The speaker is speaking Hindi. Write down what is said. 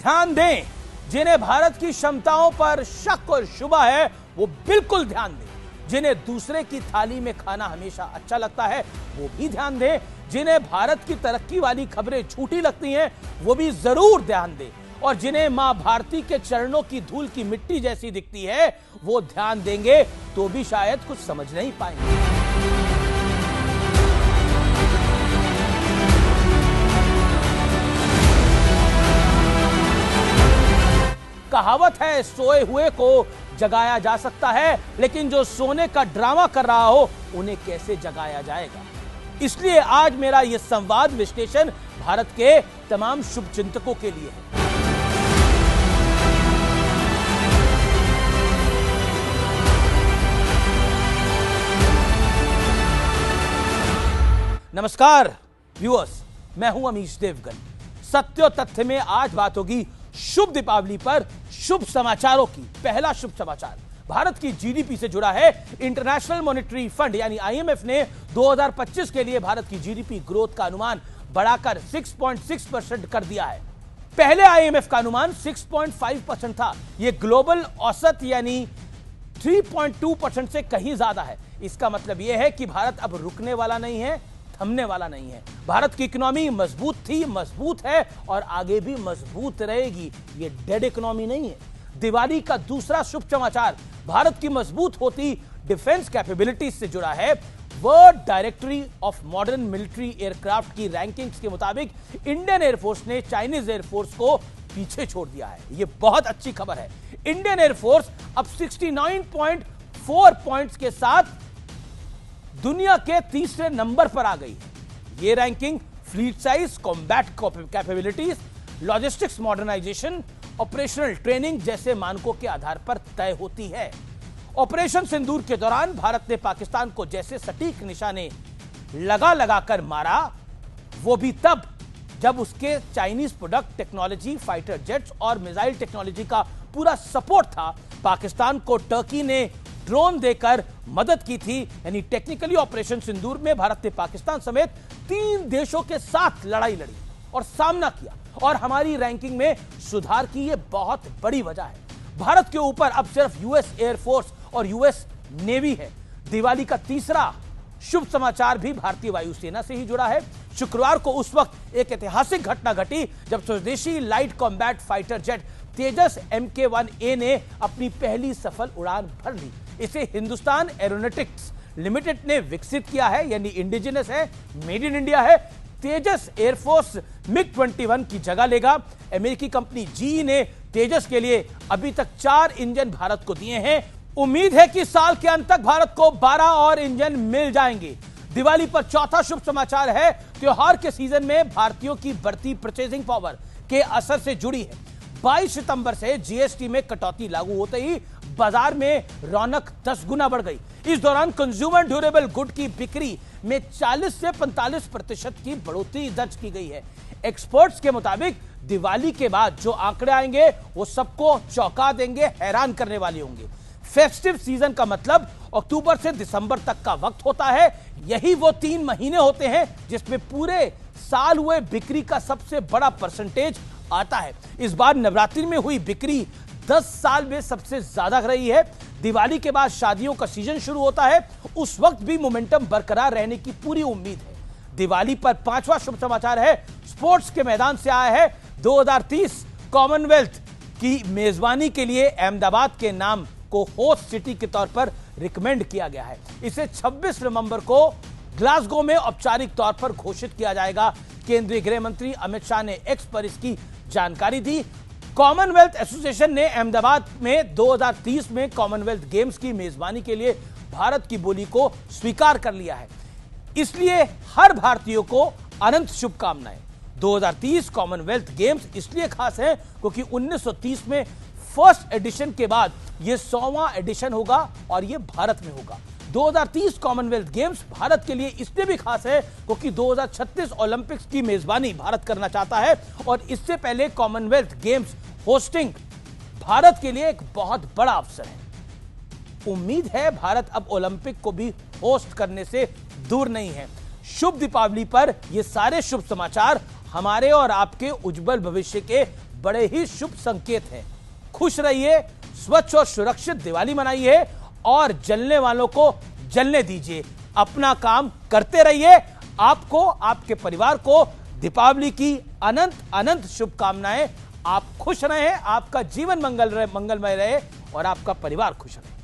ध्यान दें, जिन्हें भारत की क्षमताओं पर शक और शुबा है वो बिल्कुल ध्यान दें। जिन्हें दूसरे की थाली में खाना हमेशा अच्छा लगता है वो भी ध्यान दें। जिन्हें भारत की तरक्की वाली खबरें झूठी लगती हैं वो भी जरूर ध्यान दें। और जिन्हें मां भारती के चरणों की धूल की मिट्टी जैसी दिखती है वो ध्यान देंगे तो भी शायद कुछ समझ नहीं पाएंगे। कहावत है, सोए हुए को जगाया जा सकता है, लेकिन जो सोने का ड्रामा कर रहा हो उन्हें कैसे जगाया जाएगा। इसलिए आज मेरा यह संवाद विश्लेषण भारत के तमाम शुभचिंतकों के लिए है। नमस्कार व्यूअर्स, मैं हूं अमीश देवगन। सत्य और तथ्य में आज बात होगी शुभ दीपावली पर शुभ समाचारों की। पहला शुभ समाचार भारत की जीडीपी से जुड़ा है। इंटरनेशनल मॉनेटरी फंड यानी आईएमएफ ने 2025 के लिए भारत की जीडीपी ग्रोथ का अनुमान बढ़ाकर 6.6% कर दिया है। पहले आईएमएफ का अनुमान 6.5% था। यह ग्लोबल औसत यानी 3.2% से कहीं ज्यादा है। इसका मतलब यह है कि भारत अब रुकने वाला नहीं है, थमने वाला नहीं है। भारत की इकोनॉमी मजबूत थी, मजबूत है और आगे भी मजबूत रहेगी। ये डेड इकोनॉमी नहीं है। दिवाली का दूसरा शुभ समाचार भारत की मजबूत होती डिफेंस कैपेबिलिटीज से जुड़ा है। World directory of modern military aircraft की रैंकिंग्स के मुताबिक इंडियन एयरफोर्स ने चाइनीज एयरफोर्स को पीछे छोड़ दिया है। यह बहुत अच्छी खबर है। इंडियन एयरफोर्स अब 69.4 पॉइंट्स के साथ दुनिया के तीसरे नंबर पर आ गई है। यह ranking fleet size, combat capabilities, logistics modernisation, operational training जैसे मानकों के आधार पर तय होती है। ऑपरेशन सिंदूर के दौरान भारत ने पाकिस्तान को जैसे सटीक निशाने लगाकर मारा, वो भी तब जब उसके Chinese product, technology, fighter jets और मिसाइल टेक्नोलॉजी का पूरा सपोर्ट था। पाकिस्तान को टर्की ने ड्रोन देकर मदद की थी। यानी टेक्निकली ऑपरेशन सिंदूर में भारत ने पाकिस्तान समेत 3 देशों के साथ लड़ाई लड़ी और सामना किया और हमारी रैंकिंग में सुधार की यह बहुत बड़ी वजह है। भारत के ऊपर अब सिर्फ यूएस एयरफोर्स और यूएस नेवी है। दिवाली का तीसरा शुभ समाचार भी भारतीय वायुसेना से ही जुड़ा है। शुक्रवार को उस वक्त एक ऐतिहासिक घटना घटी जब स्वदेशी लाइट कॉम्बैट फाइटर जेट तेजस MK1A ने अपनी पहली सफल उड़ान भर ली। इसे हिंदुस्तान एरोनॉटिक्स लिमिटेड ने विकसित किया है, यानी इंडिजिनस है, मेड इन इंडिया है। तेजस एयरफोर्स MiG-21 की जगह लेगा। अमेरिकी कंपनी GE ने तेजस के लिए अभी तक 4 इंजन भारत को दिए हैं। उम्मीद है कि साल के अंत तक भारत को 12 और इंजन मिल जाएंगे। दिवाली पर चौथा शुभ समाचार है त्योहार के सीजन में भारतीयों की बढ़ती परचेजिंग पावर के असर से जुड़ी है। 22 सितंबर से जीएसटी में कटौती लागू होते ही बाजार में रौनक 10 गुना बढ़ गई। इस दौरान कंज्यूमर ड्यूरेबल गुड की बिक्री में 40 से 45% की बढ़ोतरी दर्ज की गई है। एक्सपर्ट्स के मुताबिक दिवाली के बाद जो आंकड़े आएंगे वो सबको चौंका देंगे, हैरान करने वाले होंगे। फेस्टिव सीजन का मतलब अक्टूबर से दिसंबर तक का वक्त होता है। यही वो 3 महीने होते हैं जिसमें पूरे साल हुए बिक्री का सबसे बड़ा परसेंटेज आता है। इस बार नवरात्रि में हुई बिक्री 10 साल में सबसे ज्यादा रही है। दिवाली के बाद शादियों का सीजन शुरू होता है, उस वक्त भी मोमेंटम बरकरार रहने की पूरी उम्मीद है। दिवाली पर 5वां शुभ समाचार है स्पोर्ट्स के मैदान से आया है। 2030 कॉमनवेल्थ की मेजबानी के लिए अहमदाबाद के नाम को होस्ट सिटी के तौर पर रिकमेंड किया गया है। इसे 26 नवंबर को ग्लासगो में औपचारिक तौर पर घोषित किया जाएगा। केंद्रीय गृह मंत्री अमित शाह ने एक्स पर इसकी जानकारी दी। कॉमनवेल्थ एसोसिएशन ने अहमदाबाद में 2030 में कॉमनवेल्थ गेम्स की मेजबानी के लिए भारत की बोली को स्वीकार कर लिया है। इसलिए हर भारतीय को अनंत शुभकामनाएं। 2030 कॉमनवेल्थ गेम्स इसलिए खास है क्योंकि 1930 में फर्स्ट एडिशन के बाद यह 100वां एडिशन होगा और यह भारत में होगा। 2030 कॉमनवेल्थ गेम्स भारत के लिए इसलिए भी खास है क्योंकि 2036 ओलंपिक्स की मेजबानी भारत करना चाहता है और इससे पहले कॉमनवेल्थ गेम्स होस्टिंग भारत के लिए एक बहुत बड़ा अवसर है। उम्मीद है भारत अब ओलंपिक को भी होस्ट करने से दूर नहीं है। शुभ दीपावली पर ये सारे शुभ समाचार हमारे और आपके उज्जवल भविष्य के बड़े ही शुभ संकेत हैं। खुश रहिए, स्वच्छ और सुरक्षित दिवाली मनाइए और जलने वालों को जलने दीजिए। अपना काम करते रहिए। आपको, आपके परिवार को दीपावली की अनंत अनंत शुभकामनाएं। आप खुश रहें, आपका जीवन मंगलमय रहे और आपका परिवार खुश रहे।